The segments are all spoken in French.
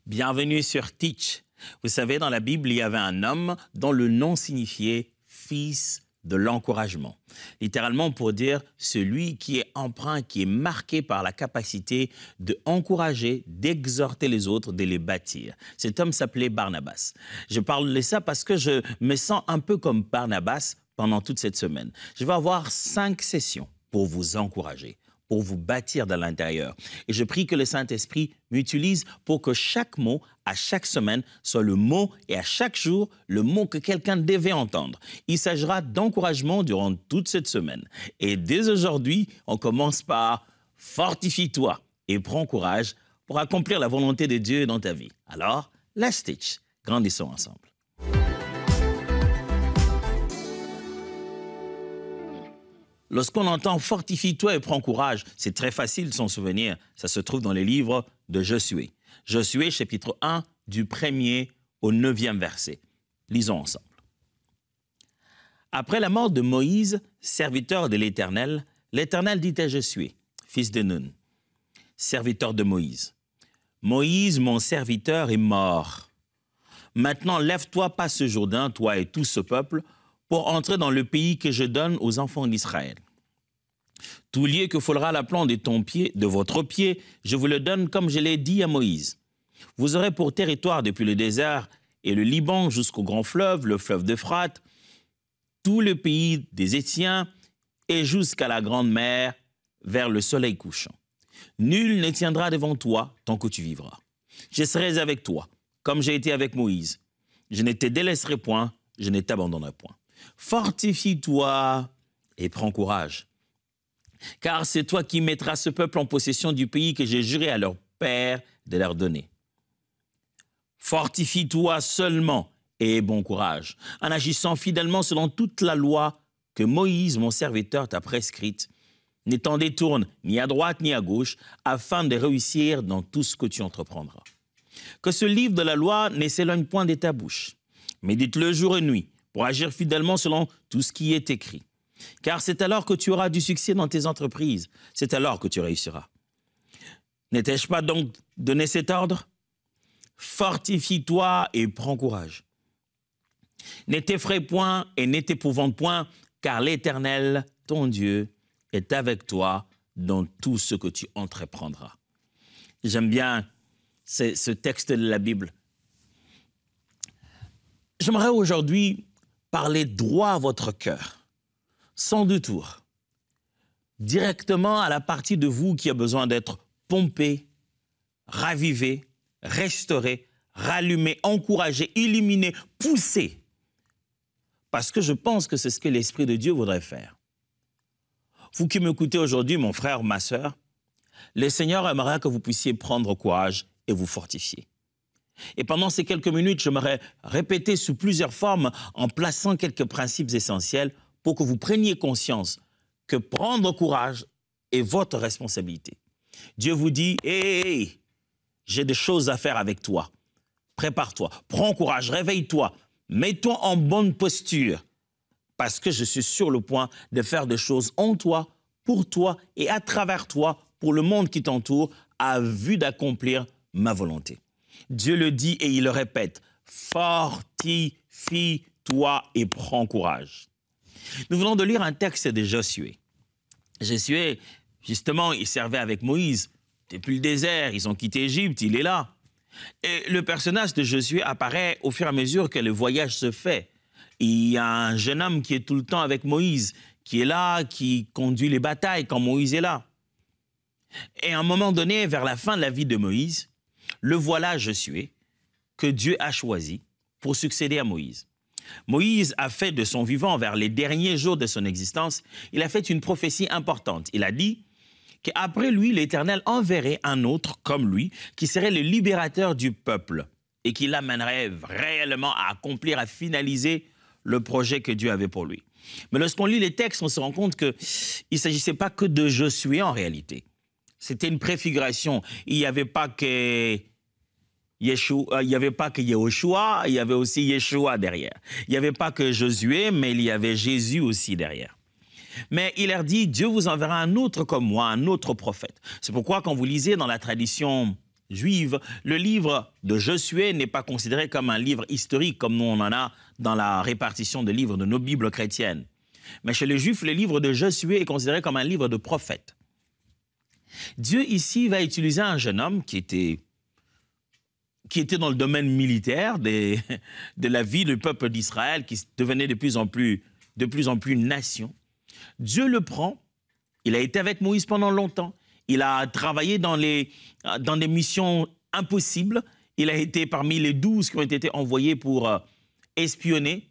Bienvenue sur Teach. Vous savez, dans la Bible, il y avait un homme dont le nom signifiait « fils de l'encouragement ». Littéralement pour dire celui qui est empreint, qui est marqué par la capacité d'encourager, d'exhorter les autres, de les bâtir. Cet homme s'appelait Barnabas. Je parle de ça parce que je me sens un peu comme Barnabas pendant toute cette semaine. Je vais avoir 5 sessions pour vous encourager, pour vous bâtir de l'intérieur. Et je prie que le Saint-Esprit m'utilise pour que chaque mot, à chaque semaine, soit le mot et à chaque jour, le mot que quelqu'un devait entendre. Il s'agira d'encouragement durant toute cette semaine. Et dès aujourd'hui, on commence par « Fortifie-toi et prends courage pour accomplir la volonté de Dieu dans ta vie ». Alors, let's teach. Grandissons ensemble. Lorsqu'on entend « fortifie-toi et prends courage », c'est très facile de s'en souvenir. Ça se trouve dans les livres de Josué. Josué, chapitre 1, du 1er au 9e verset. Lisons ensemble. Après la mort de Moïse, serviteur de l'Éternel, l'Éternel dit à Josué, fils de Nun, serviteur de Moïse, « Moïse, mon serviteur, est mort. Maintenant, lève-toi, passe ce Jourdain, toi et tout ce peuple, pour entrer dans le pays que je donne aux enfants d'Israël. Tout lieu que foulera la plante de votre pied, je vous le donne comme je l'ai dit à Moïse. Vous aurez pour territoire depuis le désert et le Liban jusqu'au grand fleuve, le fleuve d'Euphrate, tout le pays des Hétiens et jusqu'à la grande mer vers le soleil couchant. Nul ne tiendra devant toi tant que tu vivras. Je serai avec toi, comme j'ai été avec Moïse. Je ne te délaisserai point, je ne t'abandonnerai point. Fortifie-toi et prends courage, car c'est toi qui mettras ce peuple en possession du pays que j'ai juré à leur père de leur donner. Fortifie-toi seulement et aie bon courage, en agissant fidèlement selon toute la loi que Moïse, mon serviteur, t'a prescrite. Ne t'en détourne ni à droite ni à gauche, afin de réussir dans tout ce que tu entreprendras. Que ce livre de la loi ne s'éloigne point de ta bouche. Médite-le jour et nuit, pour agir fidèlement selon tout ce qui est écrit. Car c'est alors que tu auras du succès dans tes entreprises. C'est alors que tu réussiras. N'ai-je pas donc donné cet ordre? Fortifie-toi et prends courage. Ne t'effraie point et ne t'épouvante point, car l'Éternel, ton Dieu, est avec toi dans tout ce que tu entreprendras. J'aime bien ce texte de la Bible. J'aimerais aujourd'hui parler droit à votre cœur, sans détour, directement à la partie de vous qui a besoin d'être pompée, ravivée, restaurée, rallumée, encouragée, illuminée, poussée. Parce que je pense que c'est ce que l'Esprit de Dieu voudrait faire. Vous qui m'écoutez aujourd'hui, mon frère, ma sœur, le Seigneur aimerait que vous puissiez prendre courage et vous fortifier. Et pendant ces quelques minutes, j'aimerais répéter sous plusieurs formes en plaçant quelques principes essentiels pour que vous preniez conscience que prendre courage est votre responsabilité. Dieu vous dit « Hey, j'ai des choses à faire avec toi. Prépare-toi, prends courage, réveille-toi, mets-toi en bonne posture parce que je suis sur le point de faire des choses en toi, pour toi et à travers toi, pour le monde qui t'entoure, à vue d'accomplir ma volonté. » Dieu le dit et il le répète, « Fortifie-toi et prends courage. » Nous venons de lire un texte de Josué. Josué, justement, il servait avec Moïse. Depuis le désert, ils ont quitté Égypte, il est là. Et le personnage de Josué apparaît au fur et à mesure que le voyage se fait. Il y a un jeune homme qui est tout le temps avec Moïse, qui est là, qui conduit les batailles quand Moïse est là. Et à un moment donné, vers la fin de la vie de Moïse, le voilà Josué, que Dieu a choisi pour succéder à Moïse. Moïse a fait de son vivant vers les derniers jours de son existence, il a fait une prophétie importante. Il a dit qu'après lui, l'Éternel enverrait un autre comme lui, qui serait le libérateur du peuple et qui l'amènerait réellement à accomplir, à finaliser le projet que Dieu avait pour lui. Mais lorsqu'on lit les textes, on se rend compte qu'il ne s'agissait pas que de Josué en réalité. C'était une préfiguration. Il n'y avait pas que Yeshua, il y avait aussi Yeshua derrière. Il n'y avait pas que Josué, mais il y avait Jésus aussi derrière. Mais il leur dit, Dieu vous enverra un autre comme moi, un autre prophète. C'est pourquoi quand vous lisez dans la tradition juive, le livre de Josué n'est pas considéré comme un livre historique, comme nous on en a dans la répartition des livres de nos Bibles chrétiennes. Mais chez les Juifs, le livre de Josué est considéré comme un livre de prophète. Dieu ici va utiliser un jeune homme qui était dans le domaine militaire de la vie du peuple d'Israël, qui devenait de plus en plus nation. Dieu le prend, il a été avec Moïse pendant longtemps, il a travaillé dans des missions impossibles, il a été parmi les 12 qui ont été envoyés pour espionner.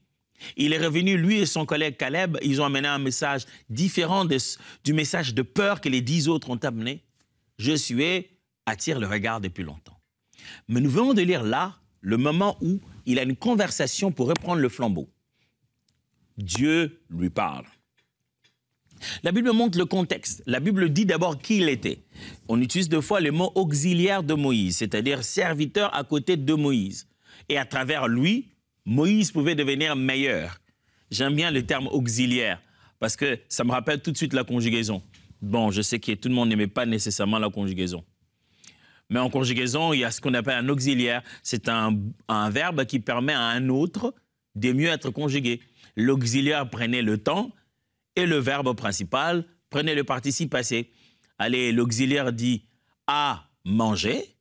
Il est revenu, lui et son collègue Caleb, ils ont amené un message différent du message de peur que les 10 autres ont amené. Josué attire le regard depuis longtemps. Mais nous venons de lire là le moment où il a une conversation pour reprendre le flambeau. Dieu lui parle. La Bible montre le contexte. La Bible dit d'abord qui il était. On utilise deux fois le mot auxiliaire de Moïse, c'est-à-dire serviteur à côté de Moïse. Et à travers lui, Moïse pouvait devenir meilleur. J'aime bien le terme auxiliaire parce que ça me rappelle tout de suite la conjugaison. Bon, je sais que tout le monde n'aimait pas nécessairement la conjugaison. Mais en conjugaison, il y a ce qu'on appelle un auxiliaire. C'est un verbe qui permet à un autre de mieux être conjugué. L'auxiliaire prenait le temps et le verbe principal prenait le participe passé. Allez, l'auxiliaire dit « a mangé »,«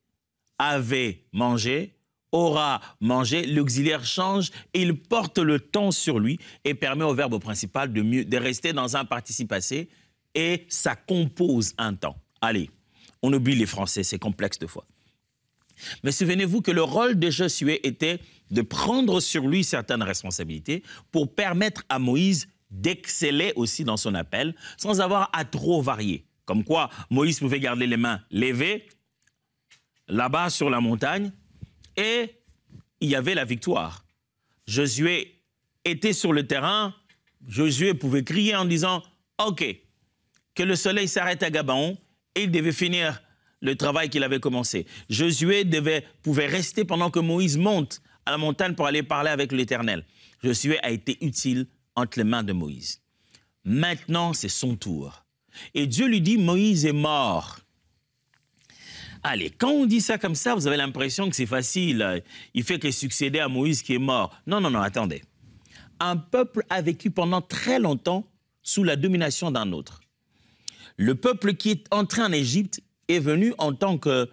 avait mangé », aura mangé, l'auxiliaire change et il porte le temps sur lui et permet au verbe principal de rester dans un participe passé et ça compose un temps. Allez, on oublie les Français, c'est complexe de fois. Mais souvenez-vous que le rôle de Josué était de prendre sur lui certaines responsabilités pour permettre à Moïse d'exceller aussi dans son appel sans avoir à trop varier. Comme quoi, Moïse pouvait garder les mains levées là-bas sur la montagne et il y avait la victoire. Josué était sur le terrain, Josué pouvait crier en disant « Ok », que le soleil s'arrête à Gabaon et il devait finir le travail qu'il avait commencé. Josué pouvait rester pendant que Moïse monte à la montagne pour aller parler avec l'Éternel. Josué a été utile entre les mains de Moïse. Maintenant, c'est son tour. Et Dieu lui dit « Moïse est mort ». Allez, quand on dit ça comme ça, vous avez l'impression que c'est facile. Il fait que succéder à Moïse qui est mort. Non, non, non, attendez. Un peuple a vécu pendant très longtemps sous la domination d'un autre. Le peuple qui est entré en Égypte est venu en tant que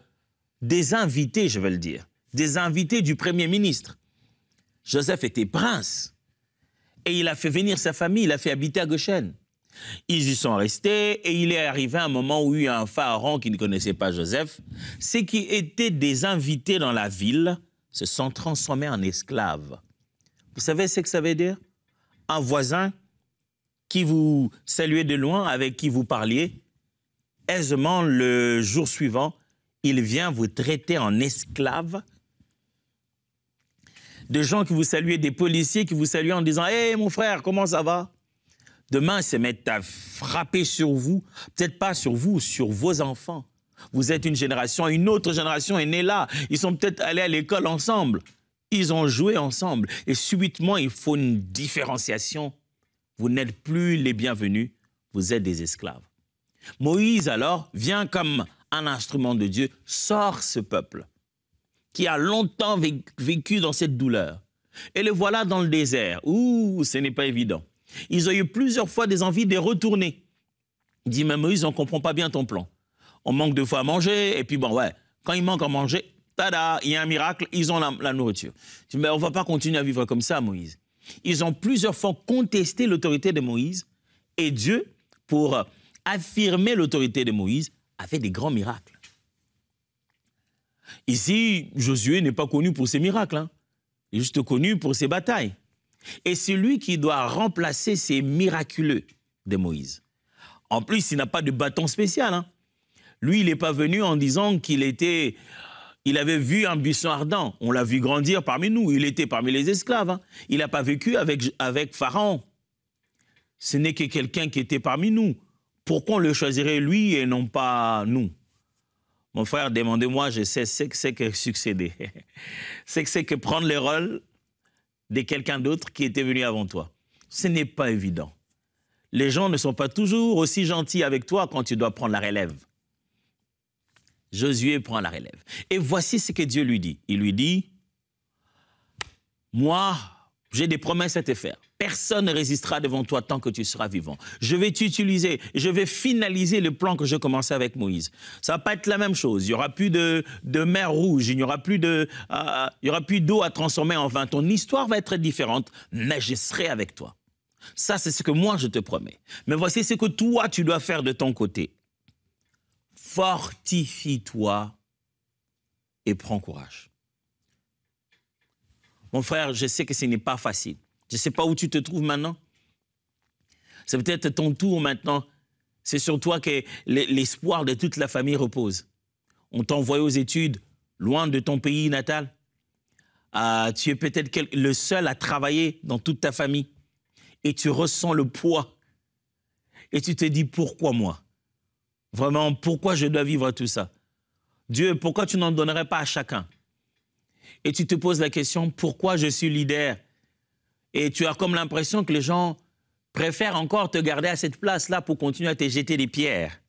des invités, je veux le dire, des invités du Premier ministre. Joseph était prince et il a fait venir sa famille, il a fait habiter à Goshen. Ils y sont restés et il est arrivé un moment où il y a un pharaon qui ne connaissait pas Joseph. Ceux qui étaient des invités dans la ville se sont transformés en esclaves. Vous savez ce que ça veut dire? Un voisin qui vous saluait de loin, avec qui vous parliez, aisément le jour suivant, il vient vous traiter en esclave. Des gens qui vous saluaient, des policiers qui vous saluaient en disant « Hey mon frère, comment ça va ?» Demain, ils se mettent à frapper sur vous, peut-être pas sur vous, sur vos enfants. Vous êtes une génération, une autre génération est née là. Ils sont peut-être allés à l'école ensemble. Ils ont joué ensemble. Et subitement, il faut une différenciation. Vous n'êtes plus les bienvenus, vous êtes des esclaves. Moïse, alors, vient comme un instrument de Dieu, sort ce peuple qui a longtemps vécu dans cette douleur. Et le voilà dans le désert. Ouh, ce n'est pas évident. Ils ont eu plusieurs fois des envies de retourner. Il dit, mais Moïse, on ne comprend pas bien ton plan. On manque deux fois à manger, et puis bon, ouais, quand il manque à manger, tada, il y a un miracle, ils ont la nourriture. Il dit, mais on ne va pas continuer à vivre comme ça, Moïse. Ils ont plusieurs fois contesté l'autorité de Moïse, et Dieu, pour affirmer l'autorité de Moïse, a fait des grands miracles. Ici, Josué n'est pas connu pour ses miracles, hein. Il est juste connu pour ses batailles. Et c'est lui qui doit remplacer ces miraculeux de Moïse. En plus, il n'a pas de bâton spécial, hein. Lui, il n'est pas venu en disant qu'il avait vu un buisson ardent. On l'a vu grandir parmi nous. Il était parmi les esclaves, hein. Il n'a pas vécu avec Pharaon. Ce n'est que quelqu'un qui était parmi nous. Pourquoi on le choisirait lui et non pas nous? Mon frère, demandez-moi, je sais ce que c'est que succéder. C'est que prendre le rôle de quelqu'un d'autre qui était venu avant toi. Ce n'est pas évident. Les gens ne sont pas toujours aussi gentils avec toi quand tu dois prendre la relève. Josué prend la relève. Et voici ce que Dieu lui dit. Il lui dit, moi, j'ai des promesses à te faire. Personne ne résistera devant toi tant que tu seras vivant. Je vais t'utiliser, je vais finaliser le plan que j'ai commencé avec Moïse. Ça ne va pas être la même chose. Il n'y aura plus de mer rouge, il n'y aura plus d'eau à transformer en vin. Ton histoire va être différente, mais je serai avec toi. Ça, c'est ce que moi, je te promets. Mais voici ce que toi, tu dois faire de ton côté. Fortifie-toi et prends courage. Mon frère, je sais que ce n'est pas facile. Je ne sais pas où tu te trouves maintenant. C'est peut-être ton tour maintenant. C'est sur toi que l'espoir de toute la famille repose. On t'a envoyé aux études loin de ton pays natal. Tu es peut-être le seul à travailler dans toute ta famille. Et tu ressens le poids. Et tu te dis, pourquoi moi? Vraiment, pourquoi je dois vivre tout ça? Dieu, pourquoi tu n'en donnerais pas à chacun? Et tu te poses la question, pourquoi je suis leader? Et tu as comme l'impression que les gens préfèrent encore te garder à cette place-là pour continuer à te jeter des pierres.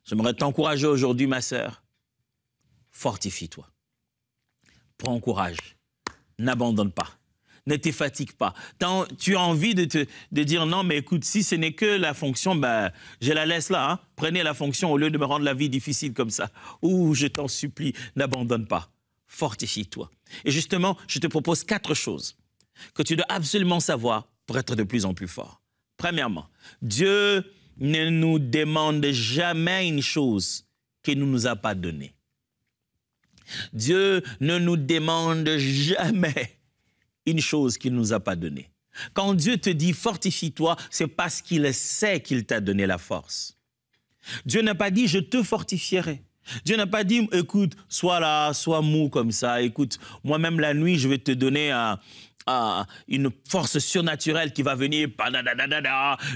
J'aimerais t'encourager aujourd'hui, ma sœur. Fortifie-toi. Prends courage. N'abandonne pas. Ne te fatigue pas. Tu as envie de dire non, mais écoute, si ce n'est que la fonction, ben, je la laisse là. Hein. Prenez la fonction au lieu de me rendre la vie difficile comme ça. Ouh, je t'en supplie, n'abandonne pas. Fortifie-toi. Et justement, je te propose 4 choses que tu dois absolument savoir pour être de plus en plus fort. Premièrement, Dieu ne nous demande jamais une chose qu'il ne nous a pas donnée. Dieu ne nous demande jamais une chose qu'il ne nous a pas donnée. Quand Dieu te dit « fortifie-toi », c'est parce qu'il sait qu'il t'a donné la force. Dieu n'a pas dit « je te fortifierai ». Dieu n'a pas dit « écoute, sois là, sois mou comme ça, écoute, moi-même la nuit, je vais te donner une force surnaturelle qui va venir,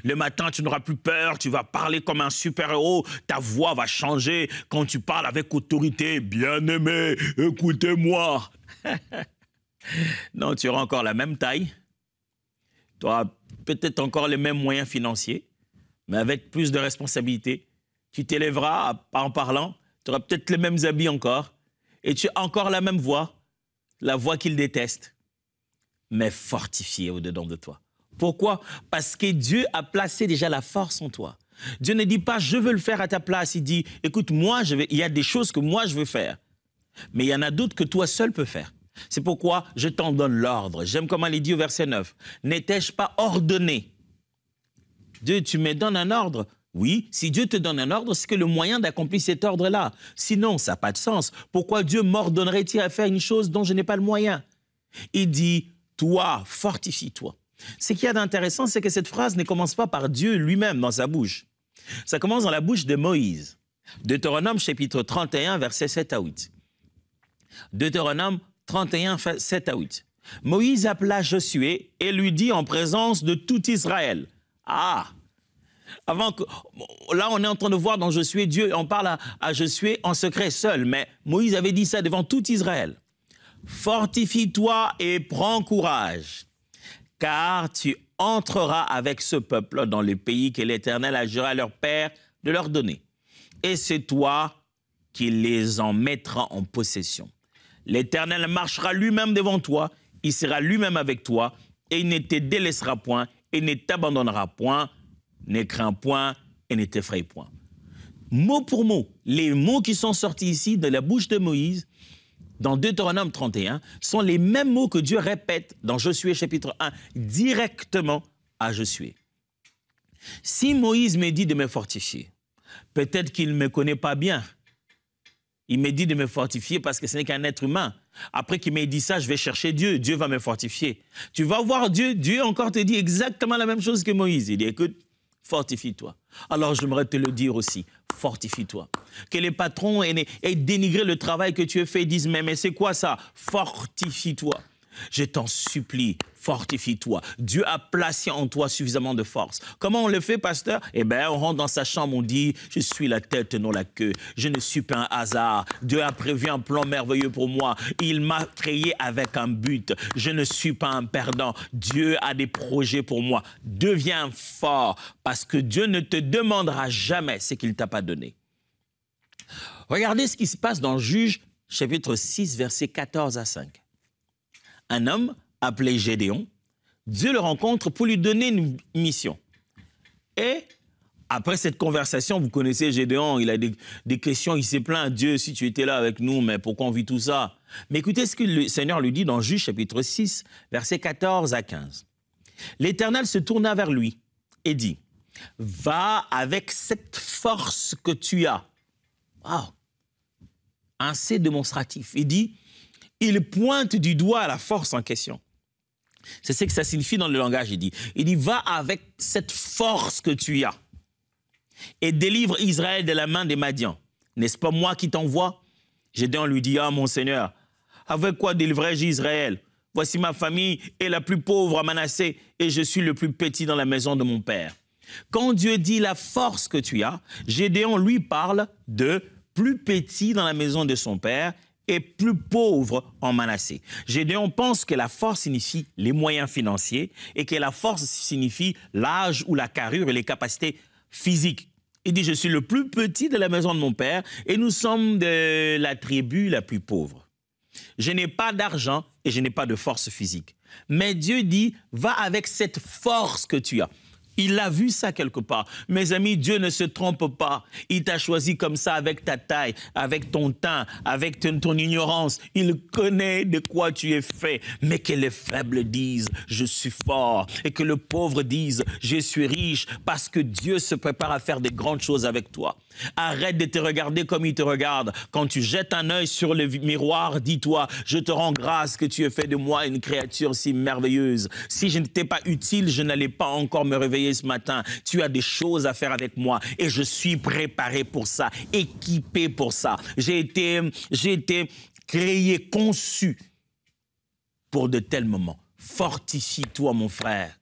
le matin, tu n'auras plus peur, tu vas parler comme un super-héros, ta voix va changer quand tu parles avec autorité, bien-aimé, écoutez-moi ». Non, tu auras encore la même taille, tu auras peut-être encore les mêmes moyens financiers, mais avec plus de responsabilités. Tu t'élèveras en parlant, tu auras peut-être les mêmes habits encore, et tu as encore la même voix, la voix qu'il déteste, mais fortifiée au-dedans de toi. Pourquoi? Parce que Dieu a placé déjà la force en toi. Dieu ne dit pas « je veux le faire à ta place », il dit « écoute, il y a des choses que moi je veux faire, mais il y en a d'autres que toi seul peux faire. » C'est pourquoi je t'en donne l'ordre. J'aime comment il dit au verset 9. « N'étais-je pas ordonné ?» Dieu, tu me donnes un ordre. Oui, si Dieu te donne un ordre, c'est que le moyen d'accomplir cet ordre-là. Sinon, ça n'a pas de sens. Pourquoi Dieu m'ordonnerait-il à faire une chose dont je n'ai pas le moyen? Il dit, toi, fortifie-toi. Ce qu'il y a d'intéressant, c'est que cette phrase ne commence pas par Dieu lui-même dans sa bouche. Ça commence dans la bouche de Moïse. Deutéronome chapitre 31, versets 7 à 8. Deutéronome 31, 7 à 8. Moïse appela Josué et lui dit en présence de tout Israël. Ah! Là, on est en train de voir dans Josué, Dieu, on parle à Josué en secret seul, mais Moïse avait dit ça devant tout Israël. Fortifie-toi et prends courage, car tu entreras avec ce peuple dans le pays que l'Éternel a juré à leur père de leur donner. Et c'est toi qui les en mettras en possession. L'Éternel marchera lui-même devant toi, il sera lui-même avec toi, et il ne te délaissera point, et ne t'abandonnera point, ne crains point, et ne t'effraie point. Mot pour mot, les mots qui sont sortis ici de la bouche de Moïse, dans Deutéronome 31, sont les mêmes mots que Dieu répète dans Josué chapitre 1, directement à Josué. Si Moïse me dit de me fortifier, peut-être qu'il ne me connaît pas bien. Il me dit de me fortifier parce que ce n'est qu'un être humain. Après qu'il m'ait dit ça, je vais chercher Dieu. Dieu va me fortifier. Tu vas voir Dieu. Dieu encore te dit exactement la même chose que Moïse. Il dit, écoute, fortifie-toi. Alors, j'aimerais te le dire aussi, fortifie-toi. Que les patrons aient dénigré le travail que tu as fait, disent, mais c'est quoi ça? Fortifie-toi. Je t'en supplie, fortifie-toi. Dieu a placé en toi suffisamment de force. Comment on le fait, pasteur? Eh bien, on rentre dans sa chambre, on dit, je suis la tête, non la queue. Je ne suis pas un hasard. Dieu a prévu un plan merveilleux pour moi. Il m'a créé avec un but. Je ne suis pas un perdant. Dieu a des projets pour moi. Deviens fort, parce que Dieu ne te demandera jamais ce qu'il ne t'a pas donné. Regardez ce qui se passe dans Juges, chapitre 6, versets 14 à 5. Un homme appelé Gédéon, Dieu le rencontre pour lui donner une mission. Et après cette conversation, vous connaissez Gédéon, il a des questions, il s'est plaint à Dieu, si tu étais là avec nous, mais pourquoi on vit tout ça? Mais écoutez ce que le Seigneur lui dit dans Juges chapitre 6, versets 14 à 15. L'Éternel se tourna vers lui et dit, « Va avec cette force que tu as. » Wow. Un C démonstratif. Il dit, il pointe du doigt la force en question. C'est ce que ça signifie dans le langage, il dit, va avec cette force que tu as et délivre Israël de la main des Madians. N'est-ce pas moi qui t'envoie? Gédéon lui dit, ah mon Seigneur, avec quoi délivrerai-je Israël? Voici ma famille est la plus pauvre à Manassé et je suis le plus petit dans la maison de mon père. Quand Dieu dit la force que tu as, Gédéon lui parle de plus petit dans la maison de son père et plus pauvre en Manassé. Gédéon pense que la force signifie les moyens financiers et que la force signifie l'âge ou la carrure et les capacités physiques. Il dit, je suis le plus petit de la maison de mon père et nous sommes de la tribu la plus pauvre. Je n'ai pas d'argent et je n'ai pas de force physique. Mais Dieu dit, va avec cette force que tu as. Il a vu ça quelque part. Mes amis, Dieu ne se trompe pas. Il t'a choisi comme ça avec ta taille, avec ton teint, avec ton ignorance. Il connaît de quoi tu es fait. Mais que les faibles disent, je suis fort. Et que le pauvre dise, je suis riche. Parce que Dieu se prépare à faire des grandes choses avec toi. Arrête de te regarder comme il te regarde. Quand tu jettes un œil sur le miroir, dis-toi, je te rends grâce que tu aies fait de moi une créature si merveilleuse. Si je n'étais pas utile, je n'allais pas encore me réveiller ce matin. Tu as des choses à faire avec moi et je suis préparé pour ça, équipé pour ça. J'ai été créé, conçu pour de tels moments. Fortifie-toi, mon frère.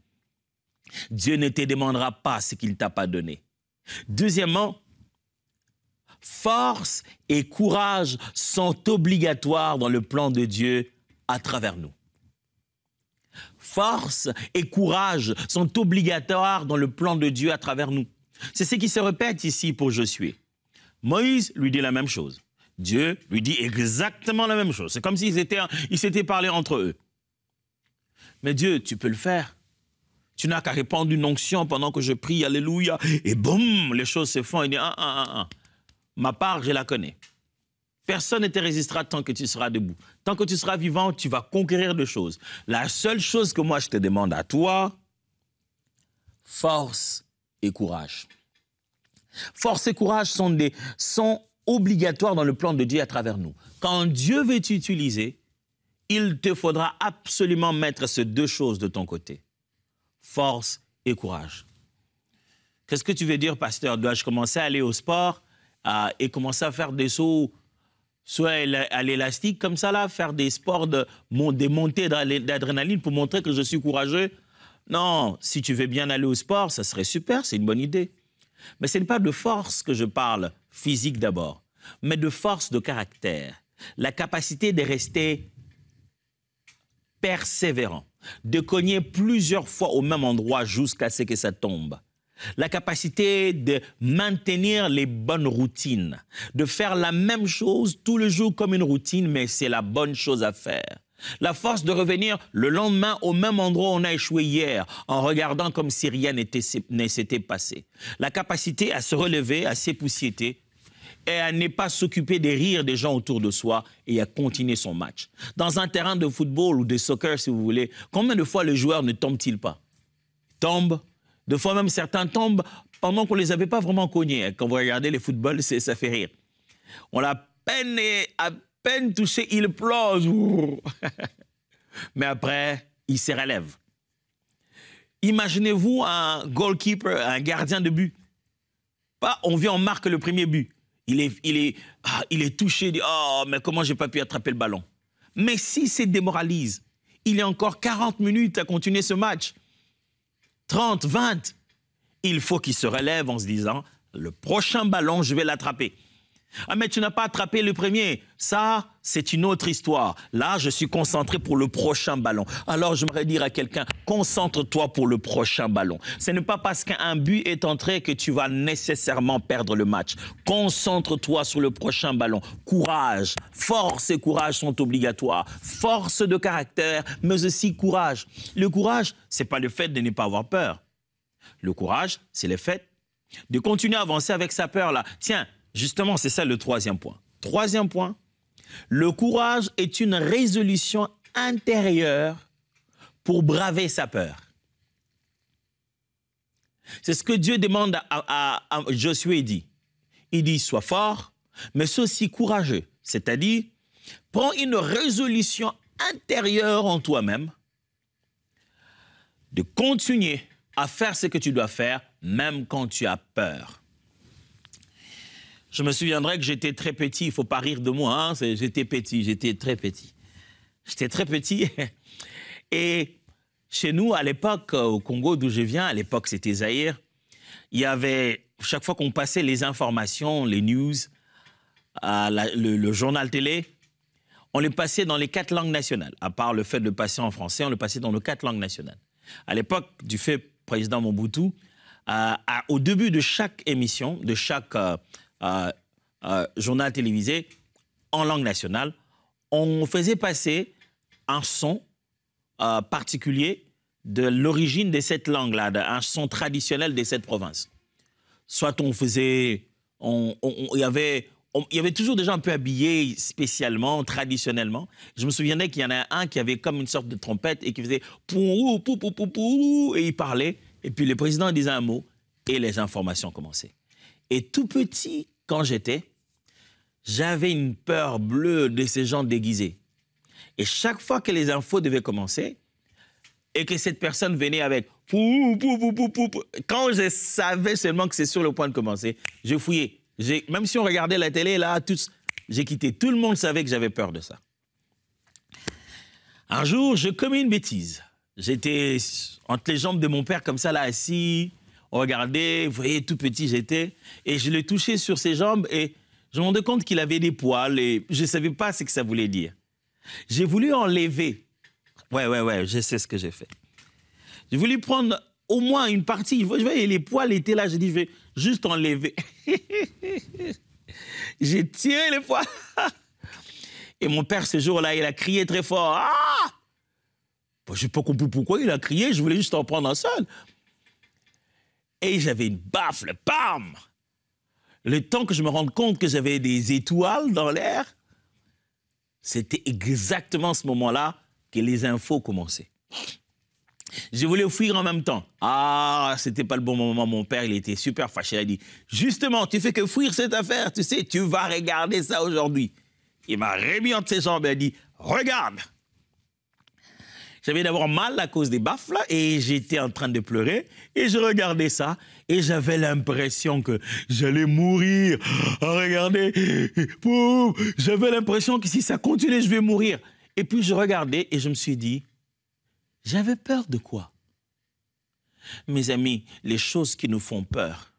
Dieu ne te demandera pas ce qu'il ne t'a pas donné. Deuxièmement, force et courage sont obligatoires dans le plan de Dieu à travers nous. Force et courage sont obligatoires dans le plan de Dieu à travers nous. C'est ce qui se répète ici pour Josué. Moïse lui dit la même chose. Dieu lui dit exactement la même chose. C'est comme s'ils s'étaient parlé entre eux. Mais Dieu, tu peux le faire. Tu n'as qu'à répandre une onction pendant que je prie, alléluia, et boum, les choses se font. Il dit, ma part, je la connais. Personne ne te résistera tant que tu seras debout. Tant que tu seras vivant, tu vas conquérir des choses. La seule chose que moi je te demande à toi, force et courage. Force et courage sont obligatoires dans le plan de Dieu à travers nous. Quand Dieu veut t'utiliser, il te faudra absolument mettre ces deux choses de ton côté. Force et courage. Qu'est-ce que tu veux dire, pasteur? Dois-je commencer à aller au sport et commencer à faire des sauts soit à l'élastique, comme ça, là, faire des sports, des montées d'adrénaline pour montrer que je suis courageux? Non, si tu veux bien aller au sport, ça serait super, c'est une bonne idée. Mais ce n'est pas de force que je parle, physique d'abord, mais de force de caractère. La capacité de rester persévérant, de cogner plusieurs fois au même endroit jusqu'à ce que ça tombe. La capacité de maintenir les bonnes routines, de faire la même chose tous les jours comme une routine, mais c'est la bonne chose à faire. La force de revenir le lendemain au même endroit où on a échoué hier, en regardant comme si rien ne s'était passé. La capacité à se relever, à s'époussiéter, et à ne pas s'occuper des rires des gens autour de soi et à continuer son match. Dans un terrain de football ou de soccer, si vous voulez, combien de fois le joueur ne tombe-t-il pas? Tombe. De fois même, certains tombent pendant qu'on ne les avait pas vraiment cognés. Quand vous regardez les footballs, ça fait rire. On l'a à peine touché, il plonge. Mais après, il se relève. Imaginez-vous un goalkeeper, un gardien de but. On vient, on marque le premier but. Il est touché, il dit « Oh, mais comment j'ai pas pu attraper le ballon ?» Mais s'il se démoralise, il y a encore 40 minutes à continuer ce match. 30, 20, il faut qu'il se relève en se disant « Le prochain ballon, je vais l'attraper. » Ah, mais tu n'as pas attrapé le premier. Ça, c'est une autre histoire. Là, je suis concentré pour le prochain ballon. Alors, j'aimerais dire à quelqu'un, concentre-toi pour le prochain ballon. Ce n'est pas parce qu'un but est entré que tu vas nécessairement perdre le match. Concentre-toi sur le prochain ballon. Courage, force et courage sont obligatoires. Force de caractère, mais aussi courage. Le courage, ce n'est pas le fait de ne pas avoir peur. Le courage, c'est le fait de continuer à avancer avec sa peur-là. Tiens, justement, c'est ça le troisième point. Troisième point, le courage est une résolution intérieure pour braver sa peur. C'est ce que Dieu demande à Josué, il dit. Il dit, sois fort, mais sois aussi courageux. C'est-à-dire, prends une résolution intérieure en toi-même de continuer à faire ce que tu dois faire, même quand tu as peur. Je me souviendrai que j'étais très petit, il ne faut pas rire de moi, hein, j'étais petit, j'étais très petit. J'étais très petit et chez nous, à l'époque, au Congo d'où je viens, à l'époque c'était Zaïre, il y avait, chaque fois qu'on passait les informations, les news, le journal télé, on les passait dans les 4 langues nationales. À part le fait de le passer en français, on le passait dans les 4 langues nationales. À l'époque, du fait président Mobutu, au début de chaque émission, de chaque journal télévisé en langue nationale, on faisait passer un son particulier de l'origine de cette langue-là, un son traditionnel de cette province. Soit on faisait... Il y avait toujours des gens un peu habillés spécialement, traditionnellement. Je me souviens qu'il y en a un qui avait comme une sorte de trompette et qui faisait pou pou pou pou pou et il parlait. Et puis le président disait un mot et les informations commençaient. Et tout petit, quand j'avais une peur bleue de ces gens déguisés. Et chaque fois que les infos devaient commencer et que cette personne venait avec pou pou pou pou pou, quand je savais seulement que c'est sur le point de commencer, je fouillais. Même si on regardait la télé, là, j'ai quitté. Tout le monde savait que j'avais peur de ça. Un jour, je commis une bêtise. J'étais entre les jambes de mon père, comme ça, là, assis. On regardait, vous voyez, tout petit j'étais. Et je l'ai touché sur ses jambes et je me rendais compte qu'il avait des poils et je ne savais pas ce que ça voulait dire. J'ai voulu enlever. Ouais, je sais ce que j'ai fait. J'ai voulu prendre au moins une partie. Je voyais, les poils étaient là, j'ai dit, je vais juste enlever. J'ai tiré les poils. Et mon père, ce jour-là, il a crié très fort. Ah! Je ne sais pas pourquoi il a crié, je voulais juste en prendre un seul. Et j'avais une baffle, bam! Le temps que je me rende compte que j'avais des étoiles dans l'air, c'était exactement ce moment-là que les infos commençaient. Je voulais fuir en même temps. Ah, c'était pas le bon moment. Mon père, il était super fâché. Il a dit, justement, tu fais que fuir cette affaire. Tu sais, tu vas regarder ça aujourd'hui. Il m'a remis entre ses jambes et a dit, regarde. J'avais d'abord mal à cause des baffes là et j'étais en train de pleurer et je regardais ça et j'avais l'impression que j'allais mourir. Ah, regardez, j'avais l'impression que si ça continuait, je vais mourir. Et puis je regardais et je me suis dit, j'avais peur de quoi? Mes amis, les choses qui nous font peur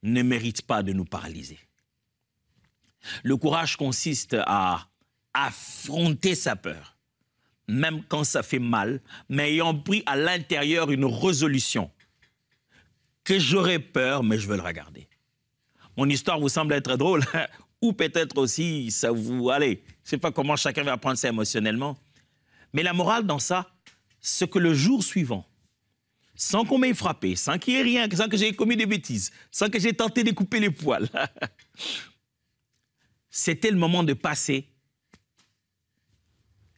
ne méritent pas de nous paralyser. Le courage consiste à affronter sa peur, même quand ça fait mal, mais ayant pris à l'intérieur une résolution que j'aurais peur, mais je veux le regarder. Mon histoire vous semble être drôle, ou peut-être aussi ça vous... Allez, je ne sais pas comment chacun va prendre ça émotionnellement. Mais la morale dans ça, c'est que le jour suivant, sans qu'on m'ait frappé, sans qu'il y ait rien, sans que j'ai commis des bêtises, sans que j'ai tenté de couper les poils, c'était le moment de passer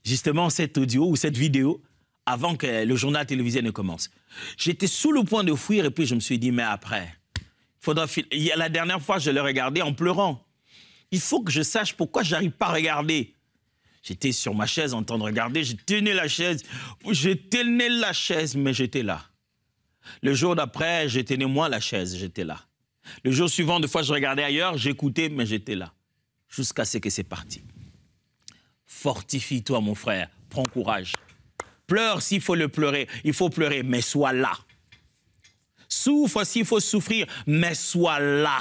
justement cet audio ou cette vidéo avant que le journal télévisé ne commence. J'étais sous le point de fuir et puis je me suis dit, mais après, la dernière fois, je l'ai regardé en pleurant. Il faut que je sache pourquoi je n'arrive pas à regarder. J'étais sur ma chaise en train de regarder, je tenais la chaise, mais j'étais là. Le jour d'après, je tenais moins la chaise, j'étais là. Le jour suivant, des fois, je regardais ailleurs, j'écoutais, mais j'étais là. Jusqu'à ce que c'est parti. Fortifie-toi, mon frère, prends courage. Pleure s'il faut le pleurer, il faut pleurer, mais sois là. Souffre s'il faut souffrir, mais sois là.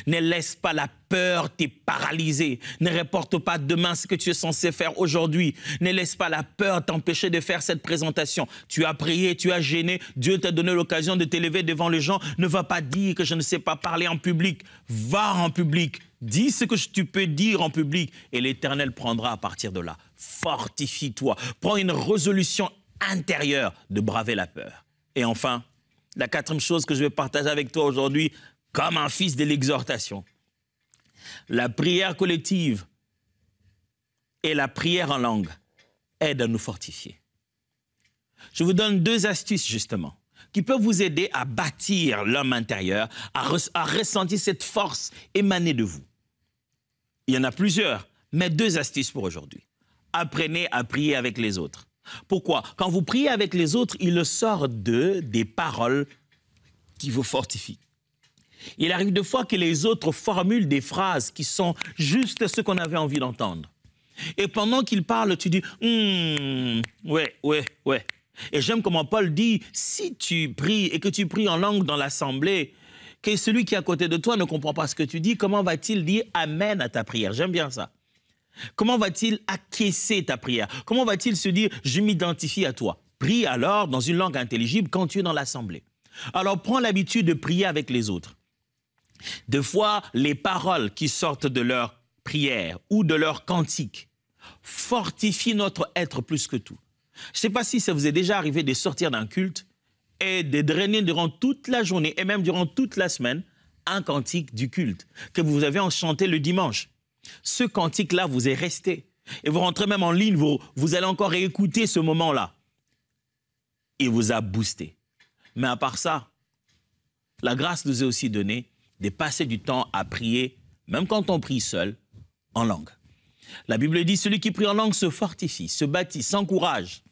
Ne laisse pas la peur te paralyser. Ne reporte pas demain ce que tu es censé faire aujourd'hui. Ne laisse pas la peur t'empêcher de faire cette présentation. Tu as prié, tu as gêné. Dieu t'a donné l'occasion de t'élever devant les gens. Ne va pas dire que je ne sais pas parler en public. Va en public. Dis ce que tu peux dire en public et l'Éternel prendra à partir de là. Fortifie-toi. Prends une résolution intérieure de braver la peur. Et enfin, la quatrième chose que je vais partager avec toi aujourd'hui, comme un fils de l'exhortation. La prière collective et la prière en langue aident à nous fortifier. Je vous donne 2 astuces, justement, qui peuvent vous aider à bâtir l'homme intérieur, à ressentir cette force émanée de vous. Il y en a plusieurs, mais 2 astuces pour aujourd'hui. Apprenez à prier avec les autres. Pourquoi? Quand vous priez avec les autres, il sort d'eux des paroles qui vous fortifient. Il arrive des fois que les autres formulent des phrases qui sont juste ce qu'on avait envie d'entendre. Et pendant qu'ils parlent, tu dis « ouais. » Et j'aime comment Paul dit, si tu pries et que tu pries en langue dans l'assemblée, que celui qui est à côté de toi ne comprend pas ce que tu dis, comment va-t-il dire « Amen » à ta prière? J'aime bien ça. Comment va-t-il acquiescer ta prière? Comment va-t-il se dire « Je m'identifie à toi » Prie alors dans une langue intelligible quand tu es dans l'assemblée. Alors prends l'habitude de prier avec les autres. Des fois, les paroles qui sortent de leur prière ou de leur cantique fortifient notre être plus que tout. Je ne sais pas si ça vous est déjà arrivé de sortir d'un culte et de drainer durant toute la journée et même durant toute la semaine un cantique du culte que vous avez chanté le dimanche. Ce cantique-là vous est resté. Et vous rentrez même en ligne, vous allez encore réécouter ce moment-là. Il vous a boosté. Mais à part ça, la grâce nous est aussi donnée de passer du temps à prier, même quand on prie seul, en langue. La Bible dit, celui qui prie en langue se fortifie, se bâtit, s'encourage.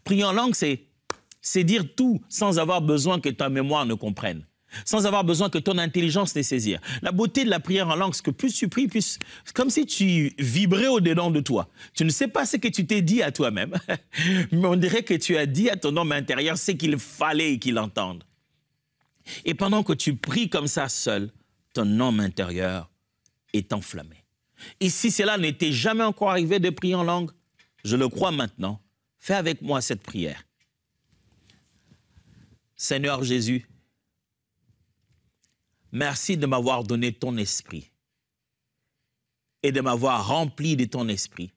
Prier en langue, c'est dire tout sans avoir besoin que ta mémoire ne comprenne, sans avoir besoin que ton intelligence ne saisisse. La beauté de la prière en langue, c'est que plus tu pries, plus comme si tu vibrais au-dedans de toi. Tu ne sais pas ce que tu t'es dit à toi-même, mais on dirait que tu as dit à ton homme intérieur ce qu'il fallait qu'il entende. Et pendant que tu pries comme ça seul, ton homme intérieur est enflammé. Et si cela n'était jamais encore arrivé de prier en langue, je le crois maintenant, fais avec moi cette prière. Seigneur Jésus, merci de m'avoir donné ton esprit et de m'avoir rempli de ton esprit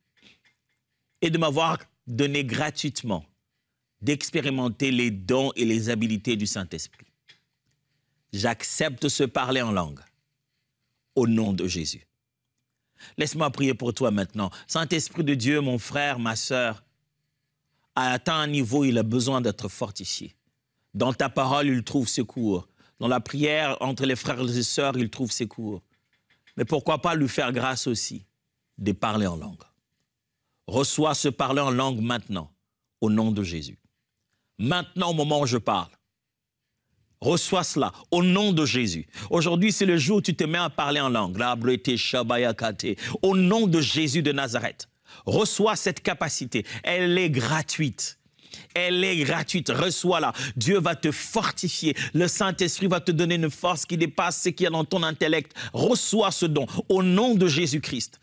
et de m'avoir donné gratuitement d'expérimenter les dons et les habiletés du Saint-Esprit. J'accepte ce parler en langue au nom de Jésus. Laisse-moi prier pour toi maintenant. Saint-Esprit de Dieu, mon frère, ma sœur, a atteint un niveau où il a besoin d'être fortifié. Dans ta parole, il trouve secours. Dans la prière entre les frères et les sœurs, il trouve secours. Mais pourquoi pas lui faire grâce aussi de parler en langue. Reçois ce parler en langue maintenant, au nom de Jésus. Maintenant, au moment où je parle. Reçois cela au nom de Jésus. Aujourd'hui, c'est le jour où tu te mets à parler en langue. Au nom de Jésus de Nazareth. Reçois cette capacité. Elle est gratuite. Elle est gratuite. Reçois-la. Dieu va te fortifier. Le Saint-Esprit va te donner une force qui dépasse ce qu'il y a dans ton intellect. Reçois ce don au nom de Jésus-Christ.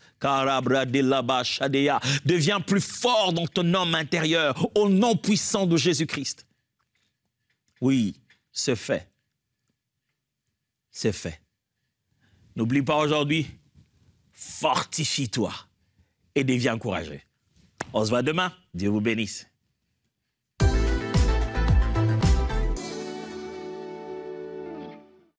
Deviens plus fort dans ton homme intérieur au nom puissant de Jésus-Christ. Oui. C'est fait. C'est fait. N'oublie pas aujourd'hui, fortifie-toi et deviens courageux. On se voit demain. Dieu vous bénisse.